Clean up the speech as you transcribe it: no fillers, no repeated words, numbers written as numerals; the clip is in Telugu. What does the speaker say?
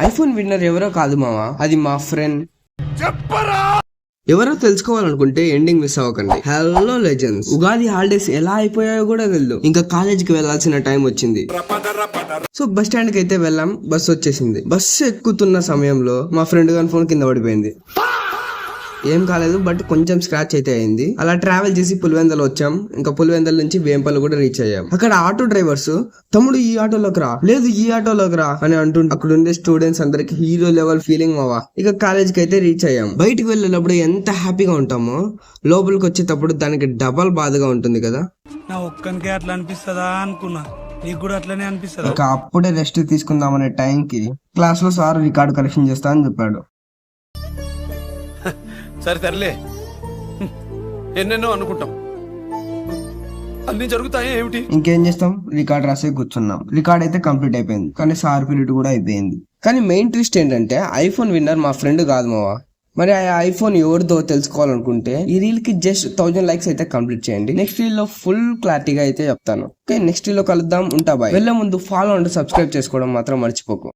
ఐఫోన్ విన్నర్ ఎవరో కాదు మావా, అది మా ఫ్రెండ్. ఎవరో తెలుసుకోవాలనుకుంటే ఎండింగ్ మిస్ అవ్వకండి. హలో లెజెండ్స్, ఉగాది హాలిడేస్ ఎలా అయిపోయాయో కూడా తెలియదు. ఇంకా కాలేజీకి వెళ్లాల్సిన టైం వచ్చింది. సో బస్ స్టాండ్ కి అయితే వెళ్ళాం. బస్ వచ్చేసింది. బస్సు ఎక్కుతున్న సమయంలో మా ఫ్రెండ్ గారి ఫోన్ కింద పడిపోయింది. ఏం కాలేదు, బట్ కొంచెం స్క్రాచ్ అయితే అయింది. అలా ట్రావెల్ చేసి పులివెందలు వచ్చాం. ఇంకా పులివెందల నుంచి వేంపల్లి కూడా రీచ్ అయ్యాం. అక్కడ ఆటో డ్రైవర్స్ తమ్ముడు ఈ ఆటోలోకి రా, లేదు ఈ ఆటోలోకి రా అని అంటుంటే అక్కడ ఉండే స్టూడెంట్స్ అందరికి హీరో లెవెల్ ఫీలింగ్ మావా. ఇక కాలేజ్కి అయితే రీచ్ అయ్యాం. బయటకు వెళ్ళేటప్పుడు ఎంత హ్యాపీగా ఉంటామో లోపలికి వచ్చేటప్పుడు దానికి డబల్ బాధగా ఉంటుంది కదా. నా ఒక్కనికే అట్లా అనిపిస్తుందా అనుకున్నా, నీకు కూడా అట్లనే అనిపిస్తుందా? ఇక అప్పుడే రెస్ట్ తీసుకుందామనే టైంకి క్లాస్ లో సార్ రికార్డు కరెక్షన్ చేస్తా అని చెప్పాడు. సరే తరలే, ఎన్నెన్నో అనుకుంటాం, అన్ని జరుగుతాయి ఏమిటి. ఇంకేం చేస్తాం, రికార్డ్ రాసే కూర్చున్నాం. రికార్డ్ అయితే కంప్లీట్ అయిపోయింది, కానీ సార్ పీరియడ్ కూడా అయిపోయింది. కానీ మెయిన్ ట్విస్ట్ ఏంటంటే ఐఫోన్ విన్నర్ మా ఫ్రెండ్ కాదు మావా. మరి ఆ ఐఫోన్ ఎవరిదో తెలుసుకోవాలనుకుంటే ఈ రీల్ కి జస్ట్ 1000 లైక్స్ అయితే కంప్లీట్ చేయండి. నెక్స్ట్ రీల్ లో ఫుల్ క్లారిటీగా అయితే చెప్తాను. ఓకే, నెక్స్ట్ రీల్ లో కలుద్దాం. ఉంటా బాయ్. వెళ్ళే ముందు ఫాలో అండ్ సబ్స్క్రైబ్ చేసుకోవడం మాత్రం మర్చిపోకు.